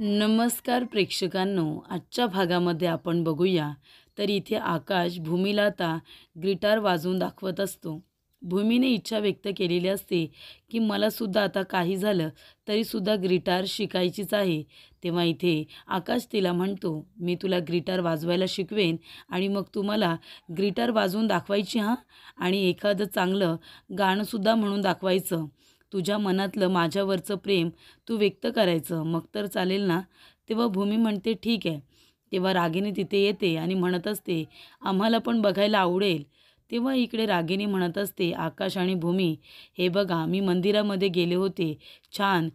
नमस्कार प्रेक्षकांनो, आजच्या भागामध्ये आपण बघूया तर इथे आकाश भूमीला आता गिटार वाजवून दाखवत असतो. भूमीने इच्छा व्यक्त केलेली असते की मलासुद्धा आता काही झालं तरीसुद्धा गिटार शिकायचीच आहे. तेव्हा इथे आकाश तिला म्हणतो, मी तुला गिटार वाजवायला शिकवेन आणि मग तुम्हाला गिटार वाजवून दाखवायची हां, आणि एखादं चांगलं गाणंसुद्धा म्हणून दाखवायचं. तुझ्या मनातलं माझ्यावरचं प्रेम तू व्यक्त करायचं, मग तर चालेल ना. तेव्हा भूमी म्हणते ठीक आहे. तेव्हा रागिनी तिथे येते आणि म्हणत असते, आम्हाला पण बघायला आवडेल. तेव्हा इकडे रागिनी म्हणत असते, आकाश आणि भूमी, हे बघा मी मंदिरामध्ये गेले होते. छान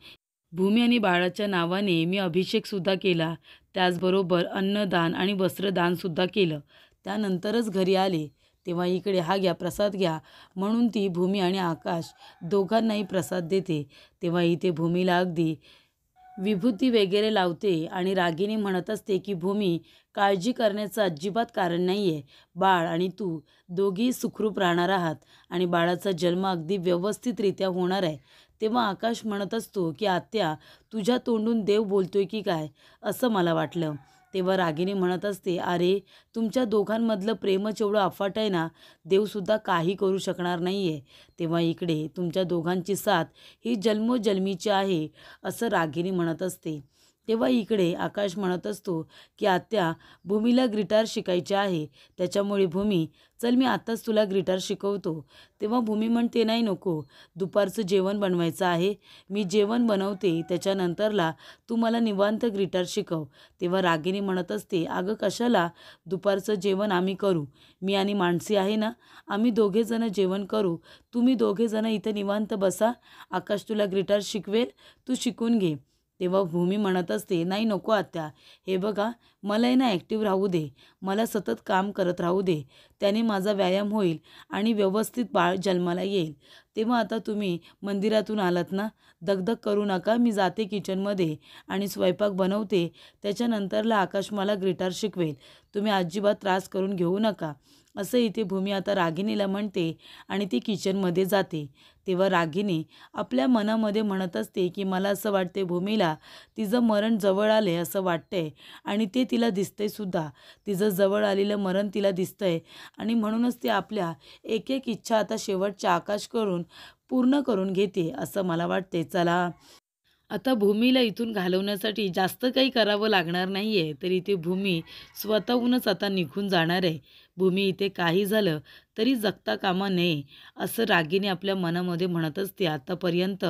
भूमी आणि बाळाच्या नावाने मी अभिषेकसुद्धा केला. त्याचबरोबर अन्नदान आणि वस्त्रदानसुद्धा केलं. त्यानंतरच घरी आले. तेव्हा इकडे हा घ्या प्रसाद घ्या म्हणून ती भूमी आणि आकाश दोघांनाही प्रसाद देते. तेव्हा इथे भूमीला अगदी विभूती वगैरे लावते आणि रागिनी म्हणत असते की भूमी, काळजी करण्याचं अजिबात कारण नाही आहे. बाळ आणि तू दोघी सुखरूप राहणार आहात आणि बाळाचा जन्म अगदी व्यवस्थितरित्या होणार आहे. तेव्हा आकाश म्हणत असतो की आत्या, तुझ्या तोंडून देव बोलतोय की काय, असं मला वाटलं. तेव्हा रागिनी म्हणत असते, अरे तुमच्या दोघांमधलं प्रेमच एवढं अफाट आहे ना, देवसुद्धा काही करू शकणार नाही आहे. तेव्हा इकडे तुमच्या दोघांची साथ ही जन्मोजन्मीची आहे, असं रागिनी म्हणत असते. तेव्हा इकडे आकाश म्हणत असतो की आत्या, भूमीला गिटार शिकायचे आहे. त्याच्यामुळे भूमी, चल मी आत्ताच तुला गिटार शिकवतो. तेव्हा भूमी म्हणते, नाही नको, दुपारचं जेवण बनवायचं आहे. मी जेवण बनवते, त्याच्यानंतरला तू मला निवांत गिटार शिकव. तेव्हा रागिनी म्हणत असते, अगं कशाला, दुपारचं जेवण आम्ही करू. मी आणि मानसी आहे ना, आम्ही दोघेजणं जेवण करू. तुम्ही दोघेजणं इथं निवांत बसा. आकाश तुला गिटार शिकवेल, तू शिकून घे. तेव्हा भूमी म्हणत असते, नाही नको आत्या, हे बघा मलाही ना ॲक्टिव्ह राहू दे. मला सतत काम करत राहू दे. त्याने माझा व्यायाम होईल आणि व्यवस्थित बाळ जन्माला येईल. तेव्हा आता तुम्ही मंदिरातून आलात ना, दगदग करू नका. मी जाते किचनमध्ये आणि स्वयंपाक बनवते. त्याच्यानंतरला आकाश मला गिटार शिकवेल. तुम्ही अजिबात त्रास करून घेऊ नका, असं इथे भूमी आता रागिनीला म्हणते आणि ती किचनमध्ये जाते. तेव्हा रागिनी आपल्या मनामध्ये म्हणत असते की मला असं वाटते भूमीला तिचं मरण जवळ आले असं वाटतंय आणि ते तिला दिसतंय सुद्धा. तिचं जवळ आलेलं मरण तिला दिसतंय आणि म्हणूनच ती आपल्या एक एक इच्छा आता शेवटच्या आकाश करून पूर्ण करून घेते असं मला वाटते. चला, आता भूमीला इथून घालवण्यासाठी जास्त काही करावं लागणार नाही आहे. तर इथे भूमी स्वतःहूनच आता निघून जाणार आहे. भूमी, इथे काही झालं तरी जगता कामा नये, असं रागिनी आपल्या मनामध्ये म्हणत असते. आतापर्यंत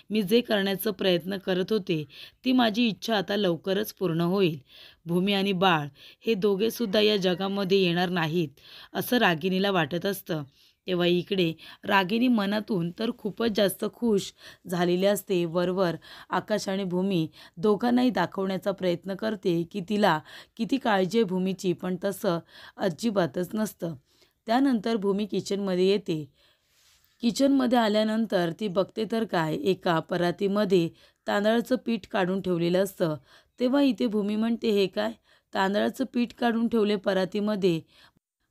मी जे करण्याचा प्रयत्न करत होते ती माझी इच्छा आता लवकरच पूर्ण होईल. भूमी आणि बाळ हे दोघेसुद्धा या जगामध्ये येणार नाहीत, असं रागिनीला वाटत असतं. तेव्हा इकडे रागिनी मनातून तर खूपच जास्त खुश झालेली असते. वरवर आकाश आणि भूमी दोघांनाही दाखवण्याचा प्रयत्न करते की तिला किती काळजी आहे भूमीची, पण तसं अजिबातच नसतं. त्यानंतर भूमी किचनमध्ये येते. किचनमध्ये आल्यानंतर ती बघते तर काय, एका परातीमध्ये तांदळाचं पीठ काढून ठेवलेलं असतं. तेव्हा इथे भूमी म्हणते, हे काय, तांदळाचं पीठ काढून ठेवले परातीमध्ये,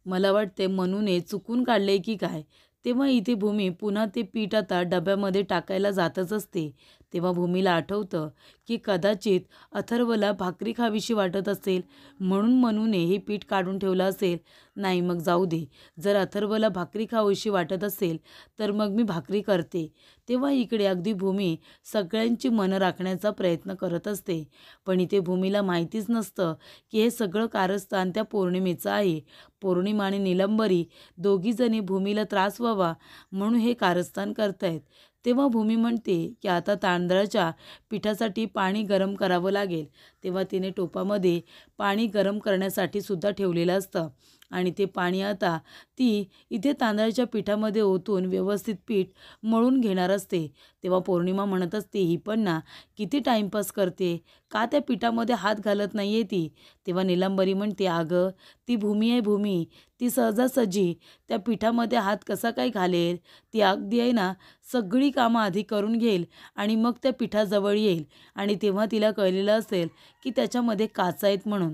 मला वाटते मनूने चुकून काढले की काय. तेव्हा इथे भूमी पुन्हा ते पीठ आता डब्यामध्ये टाकायला जातच असते. तेव्हा भूमीला आठवतं की कदाचित अथर्वला भाकरी खावीशी वाटत असेल म्हणून मनूने हे पीठ काढून ठेवलं असेल. नाही मग जाऊ दे, जर अथर्वला भाकरी खावीशी वाटत असेल तर मग मी भाकरी करते. तेव्हा इकडे अगदी भूमी सगळ्यांची मनं राखण्याचा प्रयत्न करत असते. पण इथे भूमीला माहितीच नसतं की हे सगळं कारस्थान त्या पौर्णिमेचं आहे. पौर्णिमा आणि निलंबरी दोघीजणी भूमीला त्रास व्हावा म्हणून हे कारस्थान करतायत. तेव्हा भूमी म्हणते की आता तांदळाच्या पिठासाठी पाणी गरम करावं लागेल. तेव्हा तिने टोपामध्ये पाणी गरम करण्यासाठी सुद्धा ठेवलेलं असतं आणि ते पाणी आता ती इथे तांदळाच्या पिठामध्ये ओतून व्यवस्थित पीठ मळून घेणार असते. तेव्हा पौर्णिमा म्हणत असते, ही पण ना किती टाईमपास करते, का त्या पिठामध्ये हात घालत नाही आहे ती. तेव्हा निलंबरी म्हणते, अगं ती भूमी आहे भूमी, ती सहजासहजी त्या पिठामध्ये हात कसा काय घालेल. ती अगदी आहे ना सगळी कामं आधी करून घेईल आणि मग त्या पिठाजवळ येईल आणि तेव्हा तिला कळलेलं असेल की त्याच्यामध्ये काचा आहेत म्हणून.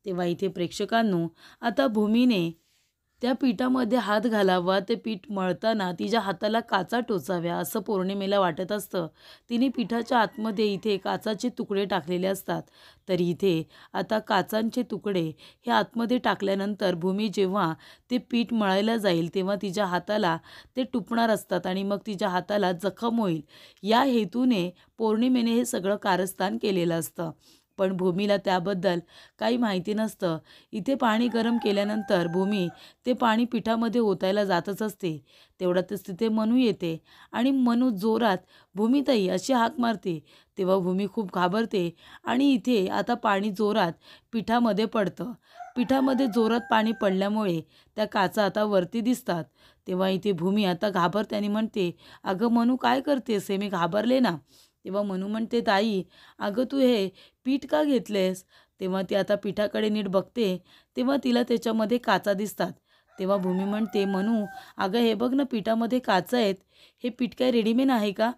तेव्हा इथे प्रेक्षकांनो, आता भूमीने त्या पिठामध्ये हात घालावा, ते पीठ मळताना तिच्या हाताला काचा टोचाव्या असं पौर्णिमेला वाटत असतं. तिने पिठाच्या आतमध्ये इथे काचाचे तुकडे टाकलेले असतात. तर इथे आता काचांचे तुकडे हे आतमध्ये टाकल्यानंतर भूमी जेव्हा ते पीठ मळायला जाईल तेव्हा तिच्या हाताला ते टुपणार असतात आणि मग तिच्या हाताला जखम होईल. या हेतूने पौर्णिमेने हे सगळं कारस्थान केलेलं असतं. पण भूमीला त्याबद्दल काही माहिती नसतं. इथे पाणी गरम केल्यानंतर भूमी ते पाणी पिठामध्ये ओतायला जातच असते. तेवढ्यातच तिथे मनू येते आणि मनू जोरात "भूमीताई" अशी हाक मारते. तेव्हा भूमी खूप घाबरते आणि इथे आता पाणी जोरात पिठामध्ये पडतं. पिठामध्ये जोरात पाणी पडल्यामुळे त्या काचा आता वरती दिसतात. तेव्हा इथे भूमी आता घाबरते आणि म्हणते, "अगं मनू काय करतेस हे? मी घाबरले ना." तेव्हा मनू म्हणते, "ताई, अगं तू हे पीठ का घेतलेस?" तेव्हा ती आता पिठाकडे नीट बघते, तेव्हा तिला त्याच्यामध्ये काचा दिसतात. तेव्हा भूमी म्हणते, "मनू, अगं हे बघ ना पिठामध्ये काचा आहेत. हे पीठ काय रेडीमेड आहे का?"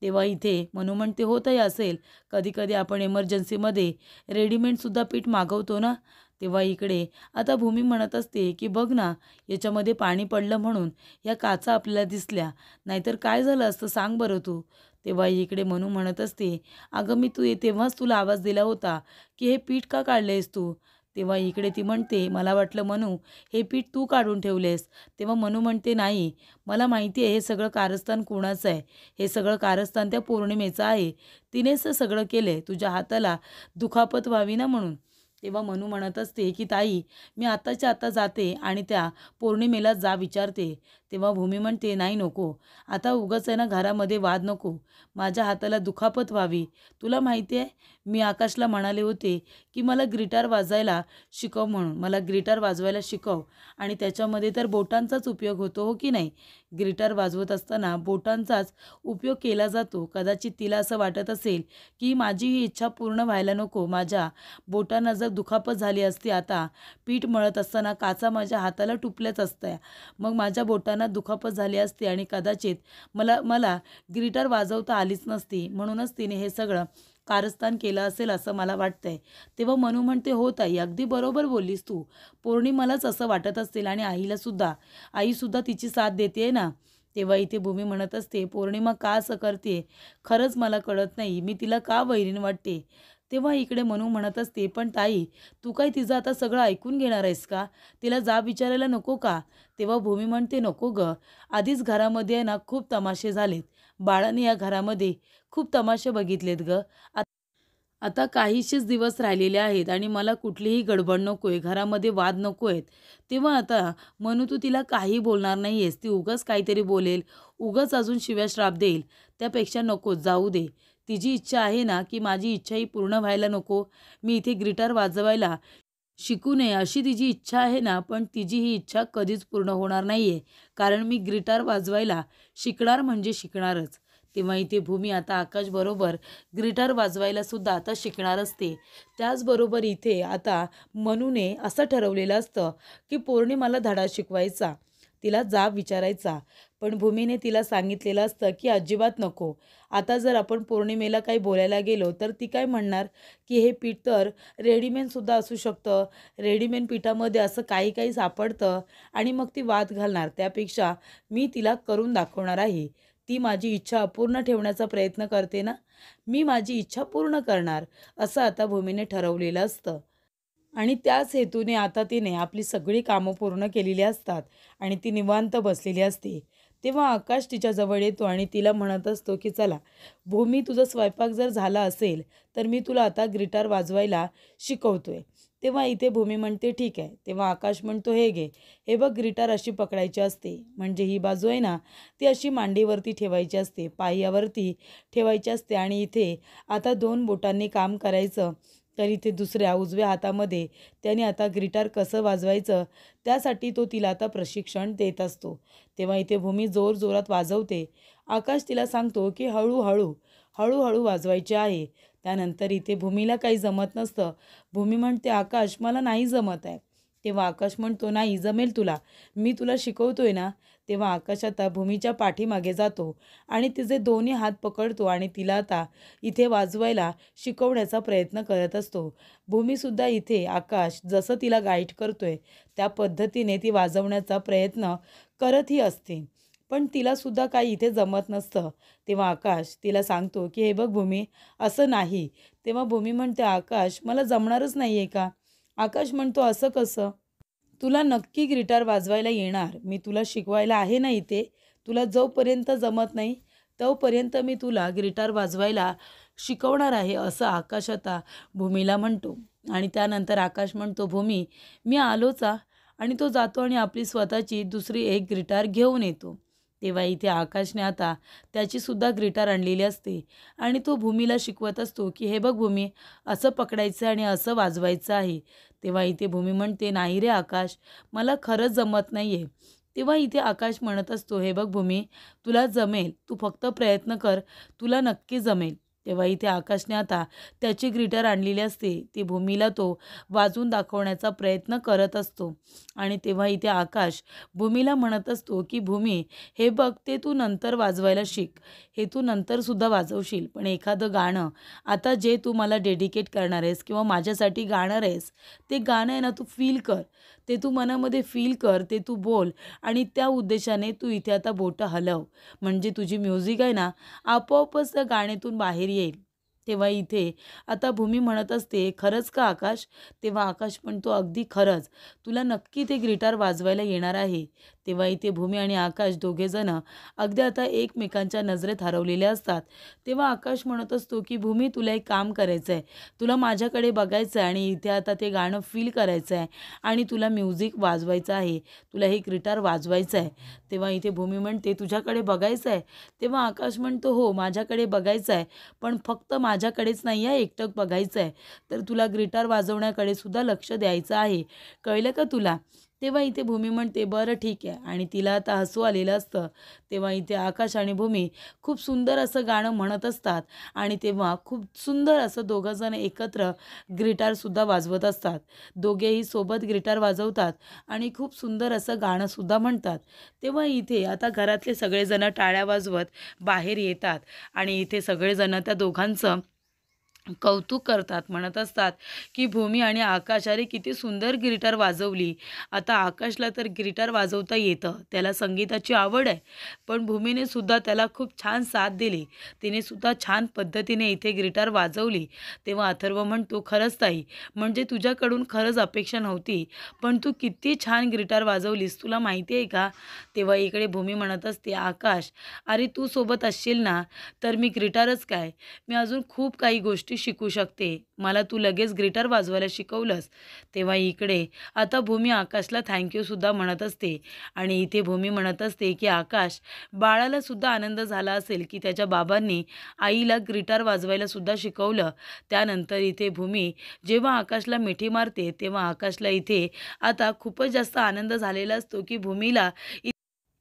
तेव्हा इथे मनू म्हणते, "हो ताई असेल. कधी-कधी आपण इमर्जन्सीमध्ये रेडीमेडसुद्धा पीठ मागवतो ना." तेव्हा इकडे आता भूमी म्हणत असते, की "बघ ना, याच्यामध्ये पाणी पडलं म्हणून या काचा आपल्याला दिसल्या. नाहीतर काय झालं असतं सांग बरं तू?" तेव्हा इकडे मनू म्हणत असते, "अगं मी तेव्हाच तुला आवाज दिला होता, की हे पीठ का काढलेस तू?" तेव्हा इकडे ती म्हणते, "मला वाटलं मनू हे पीठ तू काढून ठेवलेस." तेव्हा मनू म्हणते, "नाही, मला माहिती आहे हे सगळं कारस्थान कोणाचं आहे. हे सगळं कारस्थान त्या पौर्णिमेचं आहे. तिनेच हे सगळं केलंय तुझ्या हाताला दुखापत व्हावी ना म्हणून." तेव्हा मनू म्हणत असते, की "ताई, मी आत्ताच्या आत्ता जाते आणि त्या पौर्णिमेला जा विचारते." तेव्हा भूमी म्हणते, "नाही नको. आता उगाच आहे ना घरामध्ये वाद नको. माझ्या हाताला दुखापत व्हावी. तुला माहिती आहे मी आकाशला म्हणाले होते, की मला गिटार वाजवायला शिकव म्हणून. मला गिटार वाजवायला शिकव आणि त्याच्यामध्ये तर बोटांचाच उपयोग होतो हो की नाही? गिटार वाजवत असताना बोटांचाच उपयोग केला जातो. कदाचित तिला असं वाटत असेल, की माझी ही इच्छा पूर्ण व्हायला नको. माझ्या बोटांना जर दुखापत झाली असती आता पीठ मळत असताना काचा माझ्या हाताला टुपल्याच असत्या. मग माझ्या बोटांना दुखापत झाली असती आणि कदाचित मला मला गिटार वाजवता आलीच नसती. म्हणूनच तिने हे सगळं कारस्थान केलं असेल असं मला वाटतंय." तेव्हा मनू म्हणते, "हो ताई, अगदी बरोबर बोललीस तू. पौर्णिमालाच असं वाटत असेल आणि आईसुद्धा तिची साथ देते ना." तेव्हा इथे भूमी म्हणत असते, "पौर्णिमा का असं करते खरंच मला कळत नाही. मी तिला का वैरीण वाटते?" तेव्हा इकडे मनू म्हणत असते, "पण ताई, तू काय तिचं आता सगळं ऐकून घेणार आहेस का? तिला जाब विचारायला नको का?" तेव्हा भूमी म्हणते, "नको गं. आधीच घरामध्ये आहे ना खूप तमाशे झालेत. बाळाने या घरामध्ये खूप तमाशे बघितलेत गं. आता काहीसेच दिवस राहिलेले आहेत आणि मला कुठलीही गडबड नको आहे. घरामध्ये वाद नको आहेत. तेव्हा आता म्हणू तू तिला काही बोलणार नाही आहेस. ती उगाच काहीतरी बोलेल, उगाच अजून शिव्या-श्राप देईल. त्यापेक्षा नको, जाऊ दे. तिची इच्छा आहे ना, की माझी इच्छा ही पूर्ण व्हायला नको. मी इथे गिटार वाजवायला शिकू नये अशी तिची इच्छा आहे ना, पण तिची ही इच्छा कधीच पूर्ण होणार नाही आहे. कारण मी गिटार वाजवायला शिकणार म्हणजे शिकणारच." तेव्हा इथे भूमी आता आकाशबरोबर गिटार वाजवायला सुद्धा आता शिकणार असते. त्याचबरोबर इथे आता मनूने असं ठरवलेलं असतं, की पौर्णिमाला धडा शिकवायचा, तिला जाब विचारायचा. पण भूमीने तिला सांगितलेलं असतं, की "अजिबात नको. आता जर आपण पौर्णिमेला काही बोलायला गेलो तर ती काय म्हणणार, की हे पीठ तर रेडीमेडसुद्धा असू शकतं. रेडीमेड पिठामध्ये असं काही काही सापडतं आणि मग ती वाद घालणार. त्यापेक्षा मी तिला करून दाखवणार आहे. ती माझी इच्छा अपूर्ण ठेवण्याचा प्रयत्न करते ना, मी माझी इच्छा पूर्ण करणार." असं आता भूमीने ठरवलेलं असतं. आणि त्याच हेतूने आता तिने आपली सगळी कामं पूर्ण केलेली असतात आणि ती निवांत बसलेली असते. तेव्हा आकाश तिच्याजवळ येतो आणि तिला म्हणत असतो, की "चला, भूमी तुझा स्वयंपाक जर झाला असेल, तर मी तुला आता गिटार वाजवायला शिकवतोय." तेव्हा इथे भूमी म्हणते, "ठीक आहे." तेव्हा आकाश म्हणतो, "हे घे. हे बघ गिटार अशी पकडायची असते. म्हणजे ही बाजू आहे ना, ती अशी मांडीवरती ठेवायची असते, पायावरती ठेवायची असते आणि इथे आता 2 बोटांनी काम करायचं." तर इथे दुसऱ्या उजव्या हातामध्ये त्याने आता गिटार कसं वाजवायचं त्यासाठी तो तिला आता प्रशिक्षण देत असतो. तेव्हा इथे भूमी जोरजोरात वाजवते. आकाश तिला सांगतो, की हळूहळू, हळूहळू वाजवायचे आहे. त्यानंतर इथे भूमीला काही जमत नसतं. भूमी म्हणते, "आकाश, मला नाही जमत आहे." तेव्हा आकाश म्हणतो, नाही जमेल तुला, मी तुला शिकवतोय ना. तेव्हा आकाश आता भूमीच्या पाठीमागे जातो आणि तिचे दोन्ही हात पकडतो आणि तिला आता इथे वाजवायला शिकवण्याचा प्रयत्न करत असतो. भूमीसुद्धा इथे आकाश जसं तिला गाईड करतोय त्या पद्धतीने ती वाजवण्याचा प्रयत्न करतही असते. पण तिलासुद्धा काही इथे जमत नसतं. तेव्हा आकाश तिला सांगतो, की "हे बघ भूमी, असं नाही." तेव्हा भूमी म्हणते, "आकाश, मला जमणारच नाही आहे का?" आकाश म्हणतो, "असं कसं? तुला नक्की गिटार वाजवायला येणार. मी तुला शिकवायला आहे ना इथे. तुला जोपर्यंत जमत नाही, तोपर्यंत मी तुला गिटार वाजवायला शिकवणार आहे." असं आकाश आता भूमीला म्हणतो. आणि त्यानंतर आकाश म्हणतो, "भूमी, मी आलोच हा." आणि तो जातो आणि आपली स्वतःची दुसरी एक गिटार घेऊन येतो. तेव्हा इथे आकाशने आता त्याचीसुद्धा गिटार आणलेली असते आणि तो भूमीला शिकवत असतो, की "हे बघ भूमी, असं पकडायचं आणि असं वाजवायचं आहे." तेव्हा इथे भूमी म्हणते, "नाही रे आकाश, मला खरंच जमत नाही आहे." तेव्हा इथे आकाश म्हणत असतो, "हे बघ भूमी, तुला जमेल. तू फक्त प्रयत्न कर. तुला नक्की जमेल." तेव्हा इथे आकाशने आता त्याची गिटार आणलेली असते. ती भूमीला तो वाजवून दाखवण्याचा प्रयत्न करत असतो. आणि तेव्हा इथे आकाश भूमीला म्हणत असतो, की "भूमी, हे बघ, ते तू नंतर वाजवायला शिक. हे तू नंतरसुद्धा वाजवशील. पण एखादं गाणं आता जे तू मला डेडिकेट करणार आहेस किंवा माझ्यासाठी गाणार आहेस, ते गाणं आहे ना तू फील कर. ते तू मनामध्ये फील कर, ते तू बोल आणि त्या उद्देशाने तू इथे आता बोटं हलव. म्हणजे तुझी म्युझिक आहे ना आपोआपच त्या गाण्यातून बाहेर येईल." तेव्हा इथे आता भूमी म्हणत असते, "खरंच का आकाश?" तेव्हा आकाश म्हणतो, "अगदी खरंच. तुला नक्की ते गिटार वाजवायला येणार आहे." तेव्हा इथे भूमी आणि आकाश दोघेजण अगदी आता एकमेकांच्या नजरेत हरवलेले असतात. तेव्हा आकाश म्हणत असतो, की "भूमी, तुला एक काम करायचं आहे. तुला माझ्याकडे बघायचं आहे आणि इथे आता ते गाणं फील करायचं आहे आणि तुला म्युझिक वाजवायचं आहे. तुला हे गिटार वाजवायचं आहे." तेव्हा इथे भूमी म्हणते, "तुझ्याकडे बघायचं आहे?" तेव्हा आकाश म्हणतो, "हो, माझ्याकडे बघायचं आहे. पण फक्त माझ्याकडेच नाही आहे एकटक बघायचं आहे. तर तुला गिटार वाजवण्याकडे सुद्धा लक्ष द्यायचं आहे. कळलं का तुला?" तेव्हा इथे भूमी म्हणते, "बरं ठीक आहे." आणि तिला आता हसू आलेलं असतं. तेव्हा इथे आकाश आणि भूमी खूप सुंदर असं गाणं म्हणत असतात आणि तेव्हा खूप सुंदर असं दोघंजण एकत्र गिटारसुद्धा वाजवत असतात. दोघेही सोबत गिटार वाजवतात आणि खूप सुंदर असं गाणंसुद्धा म्हणतात. तेव्हा इथे आता घरातले सगळेजण टाळ्या वाजवत बाहेर येतात आणि इथे सगळेजण त्या दोघांचं कौतुक करतात. म्हणत असतात, की "भूमी आणि आकाश, अरे किती सुंदर गिटार वाजवली." आता आकाशला तर गिटार वाजवता येतं, त्याला संगीताची आवड आहे. पण भूमीने सुद्धा त्याला खूप छान साथ दिली. तिने सुद्धा छान पद्धतीने इथे गिटार वाजवली. तेव्हा अथर्व म्हणतो, "खरंच ताई, म्हणजे तुझ्याकडून खरंच अपेक्षा नव्हती. पण तू किती छान गिटार वाजवलीस, तुला माहिती आहे का?" तेव्हा इकडे भूमी म्हणत असते, "आकाश, अरे तू सोबत असशील ना, तर मी गिटारच काय, मी अजून खूप काही गोष्टी शिकू शकते. मला तू लगेच गिटार वाजवायला शिकवलंस." तेव्हा इकडे आता भूमी आकाशला सुद्धा म्हणत असते आणि इथे भूमी म्हणत असते, की "आकाश, बाळाला सुद्धा आनंद झाला असेल, की त्याच्या बाबांनी आईला गिटार वाजवायला सुद्धा शिकवलं." त्यानंतर इथे भूमी जेव्हा आकाशला मिठी मारते, तेव्हा आकाशला इथे आता खूपच जास्त आनंद झालेला असतो, की भूमीला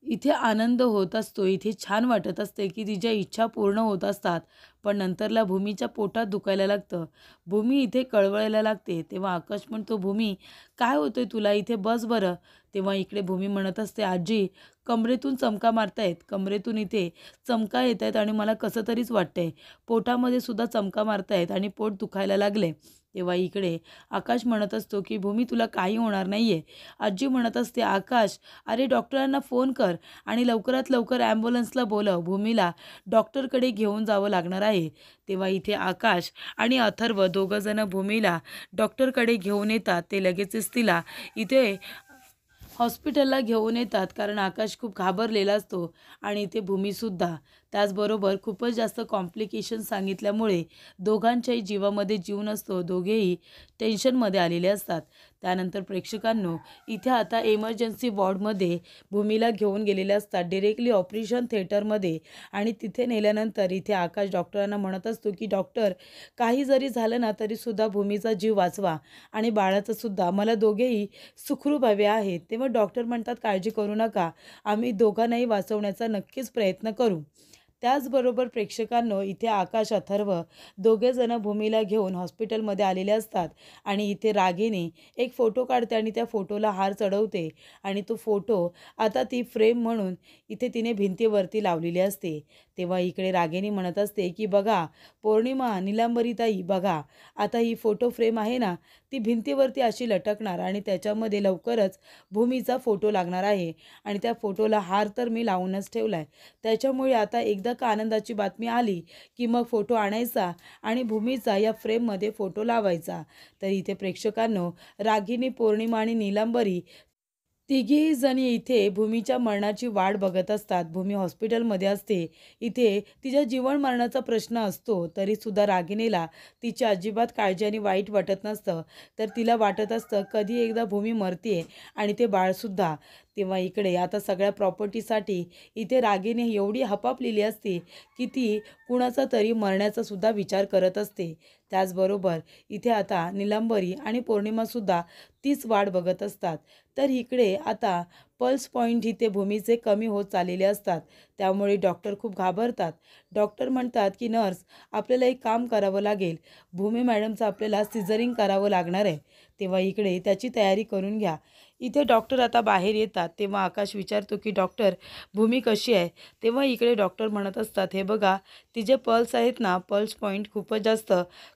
इथे आनंद होत असतो. इथे छान वाटत असते, की तिच्या इच्छा पूर्ण होत असतात. पण नंतरला भूमीच्या पोटात दुखायला लागतं. भूमी इथे कळवळायला लागते. तेव्हा आकाश म्हणतो, "भूमी, काय होतंय तुला? इथे बस बरं." तेव्हा इकडे भूमी म्हणत असते, "आजी, कमरेतून चमका मारतायत. कमरेतून इथे चमका येत आहेत आणि मला कसं तरीच वाटतंय. पोटामध्ये सुद्धा चमका मारतायत आणि पोट दुखायला लागले." तेव्हा इकडे आकाश म्हणत असतो, की "भूमी, तुला काही होणार नाही आहे." आजी म्हणत असते, "आकाश, अरे डॉक्टरांना फोन कर आणि लवकरात लवकर ॲम्ब्युलन्सला बोलव. भूमीला डॉक्टरकडे घेऊन जावं लागणार आहे." तेव्हा इथे आकाश आणि अथर्व दोघंजणं भूमीला डॉक्टरकडे घेऊन येतात. ते लगेचच तिला इथे हॉस्पिटलला घेऊन येतात, कारण आकाश खूप घाबरलेला असतो आणि इथे भूमीसुद्धा. त्याचबरोबर खूपच जास्त कॉम्प्लिकेशन सांगितल्यामुळे दोघांच्याही जीवामध्ये जीव नसतो. दोघेही टेन्शनमध्ये आलेले असतात. त्यानंतर प्रेक्षकांनो, इथे आता इमर्जन्सी वॉर्डमध्ये भूमीला घेऊन गेलेले असतात, डिरेक्टली ऑपरेशन थिएटरमध्ये. आणि तिथे नेल्यानंतर इथे आकाश डॉक्टरांना म्हणत असतो, की "डॉक्टर, काही जरी झालं ना तरीसुद्धा भूमीचा जीव वाचवा आणि बाळाचा सुद्धा. मला दोघेही सुखरूप हवे आहेत." तेव्हा डॉक्टर म्हणतात, "काळजी करू नका. आम्ही दोघांनाही वाचवण्याचा नक्कीच प्रयत्न करू." त्याचबरोबर प्रेक्षकांनो इथे आकाश अथर्व दोघेजणं भूमीला घेऊन हॉस्पिटलमध्ये आलेले असतात आणि इथे रागिनी एक फोटो काढते आणि त्या फोटोला हार चढवते आणि तो फोटो आता ती फ्रेम म्हणून इथे तिने भिंतीवरती लावलेली असते. तेव्हा इकडे रागिनी म्हणत असते की बघा पौर्णिमा, नीलांबरीताई बघा, आता ही फोटो फ्रेम आहे ना ती भिंतीवरती अशी लटकणार आणि त्याच्यामध्ये लवकरच भूमीचा फोटो लागणार आहे आणि त्या फोटोला हार तर मी लावूनच ठेवला आहे. त्याच्यामुळे आता एकदा का आनंदाची बातमी आली की मग फोटो आणायचा आणि भूमीचा या फ्रेममध्ये फोटो लावायचा. तर इथे प्रेक्षकांनो रागिनी, पौर्णिमा आणि नीलांबरी तिघीही जणी इथे भूमीच्या मरणाची वाट बघत असतात. भूमी हॉस्पिटलमध्ये असते. इथे तिच्या जीवन मरणाचा प्रश्न असतो तरीसुद्धा रागिणीला तिची अजिबात काळजी आणि वाईट वाटत नसतं. तर तिला वाटत असतं कधी एकदा भूमी मरते आणि ते बाळसुद्धा. तेव्हा इकडे आता सगळ्या प्रॉपर्टीसाठी इथे रागिनी एवढी हपापलेली असते की ती कुणाचा तरी मरण्याचा सुद्धा विचार करत असते. त्याचबरोबर इथे आता नीलांबरी आणि पौर्णिमासुद्धा तीच वाट बघत असतात. तर इकडे आता पल्स पॉईंट इथे भूमीचे कमी होत चाललेले असतात. त्यामुळे डॉक्टर खूप घाबरतात. डॉक्टर म्हणतात की नर्स आपल्याला एक काम करावं लागेल, भूमी मॅडमचं आपल्याला सिझरिंग करावं लागणार आहे. तेव्हा इकडे त्याची तयारी करून घ्या. इथे डॉक्टर आता बाहेर येतात. तेव्हा आकाश विचारतो की डॉक्टर भूमी कशी आहे? तेव्हा इकडे डॉक्टर म्हणत असतात हे बघा तिचे पल्स आहेत ना, पल्स पॉईंट खूपच जास्त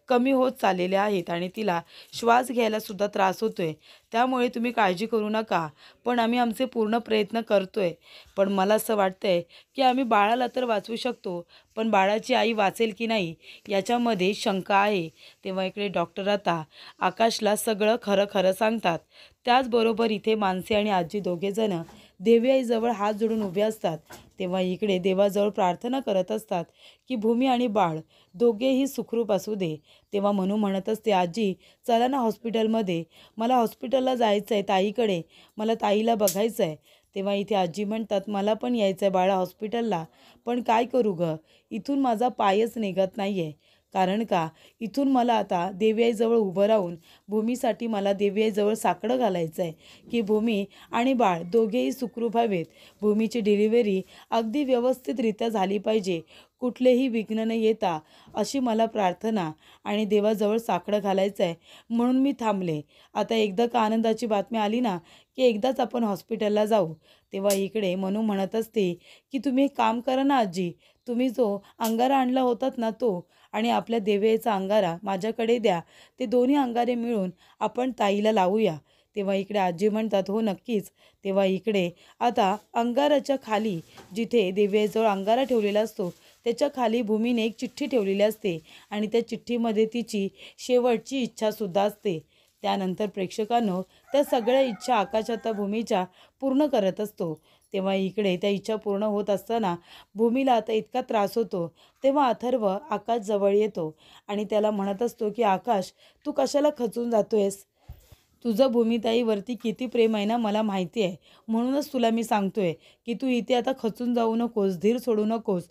कमी होत चाललेले आहेत आणि तिला श्वास घ्यायला सुद्धा त्रास होतोय. त्यामुळे तुम्ही काळजी करू नका. पण आम्ही आमचे पूर्ण प्रयत्न करतोय. पण मला असं वाटतंय की आम्ही बाळाला तर वाचवू शकतो, पण बाळाची आई वाचेल की नाही याच्यामध्ये शंका आहे. तेव्हा इकडे डॉक्टर आता आकाशला सगळं खरं खरं सांगतात. त्याचबरोबर इथे मानसी आणि आजी दोघेजणं देवी आईजवळ हात जोडून उभे असतात. तेव्हा इकडे देवाजवळ प्रार्थना करत असतात की भूमी आणि बाळ दोघेही सुखरूप असू दे. तेव्हा मनू म्हणत असते आजी चला ना हॉस्पिटलमध्ये, मला हॉस्पिटलला जायचं आहे ताईकडे, मला ताईला बघायचं आहे. तेव्हा इथे आजी म्हणतात मला पण यायचं आहे बाळा हॉस्पिटलला, पण काय करू गं, इथून माझा पायच निघत नाही आहे. कारण का इथून मला आता देवी आईजवळ उभं राहून भूमीसाठी मला देवी आईजवळ साकडं घालायचं आहे की भूमी आणि बाळ दोघेही सुखरूप व्हावेत. भूमीची डिलिव्हरी अगदी व्यवस्थितरित्या झाली पाहिजे, कुठलेही विघ्न न येता अशी मला प्रार्थना आणि देवाजवळ साकडं घालायचं आहे म्हणून मी थांबले. आता एकदा का आनंदाची बातमी आली ना की एकदाच आपण हॉस्पिटलला जाऊ. तेव्हा इकडे मनू म्हणत असते की तुम्ही एक काम करा ना आजी, तुम्ही जो अंगारा आणला होतात ना तो आणि आपल्या देवीचा अंगारा माझ्याकडे द्या, ते दोन्ही अंगारे मिळून आपण ताईला लावूया. तेव्हा इकडे आजी म्हणतात हो नक्कीच. तेव्हा इकडे आता अंगाराच्या खाली जिथे देवीजवळ अंगारा ठेवलेला असतो त्याच्या खाली भूमीने एक चिठ्ठी ठेवलेली असते आणि त्या चिठ्ठीमध्ये तिची शेवटची इच्छासुद्धा असते. त्यानंतर प्रेक्षकांनो त्या सगळ्या इच्छा आकाश आता भूमीच्या पूर्ण करत असतो. तेव्हा इकडे त्या इच्छा पूर्ण होत असताना भूमीला आता इतका त्रास होतो. तेव्हा अथर्व आकाश जवळ येतो आणि त्याला म्हणत असतो की आकाश तू कशाला खचून जातोयस? तुझं भूमिताईवरती किती प्रेम आहे ना मला माहिती आहे. म्हणूनच तुला मी सांगतोय की तू इथे आता खचून जाऊ नकोस, धीर सोडू नकोस.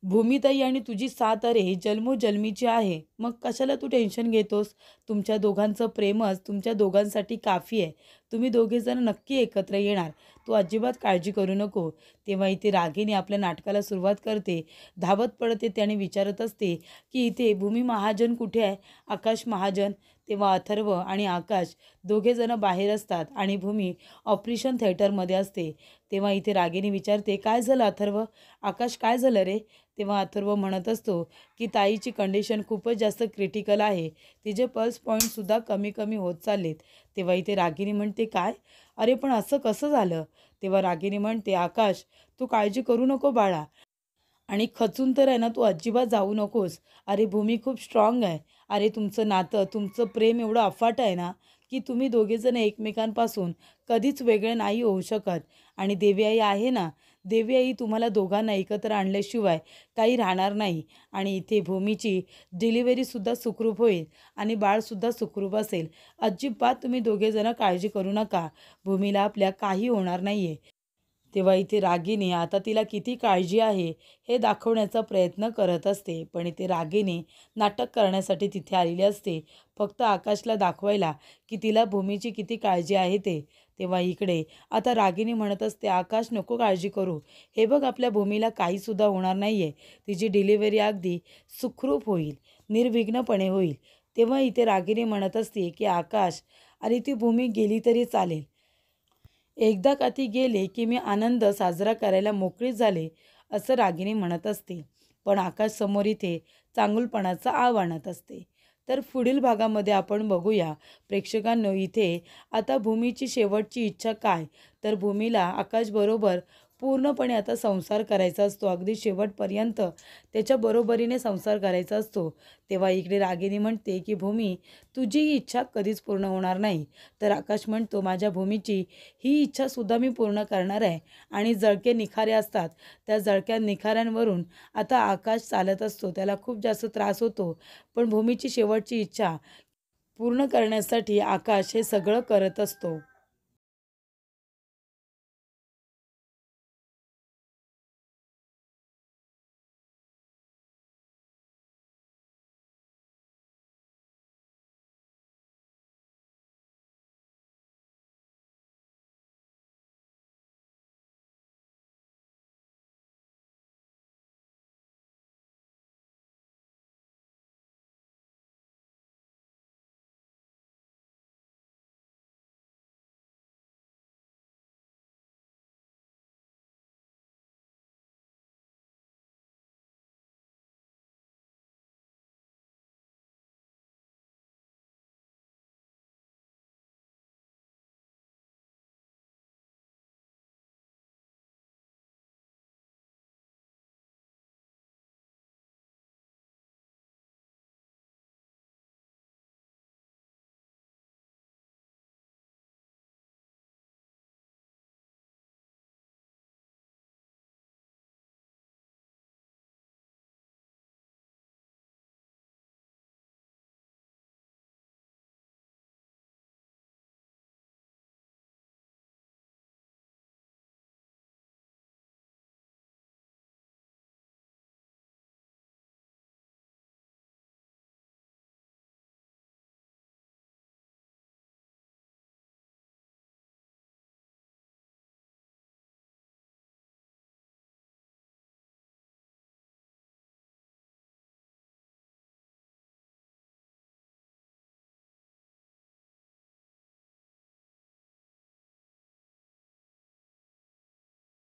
भूमिताई आणि तुझी साथ अरे जन्मोजन्मीची आहे. मग कशाला तू टेन्शन घेतोस? तुमच्या दोघांचं प्रेमच तुमच्या दोघांसाठी काफी आहे. तुम्ही दोघेजण नक्की एकत्र येणार. तू अजिबात काळजी करू नको. तेव्हा इथे रागिनी आपल्या नाटकाला सुरुवात करते. धावत पडत येते आणि विचारत असते की इथे भूमी महाजन कुठे आहे? आकाश महाजन. तेव्हा अथर्व आणि आकाश दोघेजणं बाहेर असतात आणि भूमी ऑपरेशन थिएटरमध्ये असते. तेव्हा इथे रागिनी विचारते काय झालं अथर्व? आकाश काय झालं रे? तेव्हा अथर्व म्हणत असतो की ताईची कंडिशन खूपच जास्त क्रिटिकल आहे. तिचे पल्स पॉईंटसुद्धा कमी कमी होत चाललेत. तेव्हा इथे रागिनी म्हणते काय? अरे पण असं कसं झालं? तेव्हा रागिनी म्हणते आकाश तू काळजी करू नको बाळा आणि खचून तर आहे ना तू अजिबात जाऊ नकोस. अरे भूमी खूप स्ट्रॉंग आहे. अरे तुमचं नातं तुमचं प्रेम एवढं अफाट आहे ना की तुम्ही दोघेजण एकमेकांपासून कधीच वेगळे नाही होऊ शकत. आणि देवी आई आहे ना, देवी आई तुम्हाला दोघांना एकत्र आणल्याशिवाय काही राहणार नाही. आणि इथे भूमीची डिलिव्हरीसुद्धा सुखरूप होईल आणि बाळसुद्धा सुखरूप असेल. अजिबात तुम्ही दोघेजणं काळजी करू नका. भूमीला आपल्या काही होणार नाही आहे. तेव्हा इथे रागिनी आता तिला किती काळजी आहे हे दाखवण्याचा प्रयत्न करत असते. पण इथे रागिनी नाटक करण्यासाठी तिथे आलेली असते, फक्त आकाशला दाखवायला की तिला भूमीची किती काळजी आहे ते. तेव्हा इकडे आता रागिनी म्हणत असते, आकाश नको काळजी करू, हे बघ आपल्या भूमीला काहीसुद्धा होणार नाही आहे, तिची डिलिव्हरी अगदी सुखरूप होईल, निर्विघ्नपणे होईल. तेव्हा इथे रागिनी म्हणत असते की आकाश आणि ती भूमी गेली तरी चालेल, एकदा का ती गेले की मी आनंद साजरा करायला मोकळी झाले, असं रागिनी म्हणत असते. पण आकाश समोर इथे चांगुलपणाचं आव आणत असते. तर पुढील भागामध्ये आपण बघूया प्रेक्षकांनो, इथे आता भूमीची शेवटची इच्छा काय, तर भूमीला आकाशबरोबर पूर्णपणे आता संसार करायचा असतो, अगदी शेवटपर्यंत त्याच्या बरोबरीने संसार करायचा असतो. तेव्हा इकडे रागिनी म्हणते की भूमी, तुझी ही इच्छा कधीच पूर्ण होणार नाही. तर आकाश म्हणतो, माझ्या भूमीची ही इच्छासुद्धा मी पूर्ण करणार आहे. आणि जळके निखारे असतात, त्या जळक्या निखाऱ्यांवरून आता आकाश चालत असतो, त्याला खूप जास्त त्रास होतो. पण भूमीची शेवटची इच्छा पूर्ण करण्यासाठी आकाश हे सगळं करत असतो.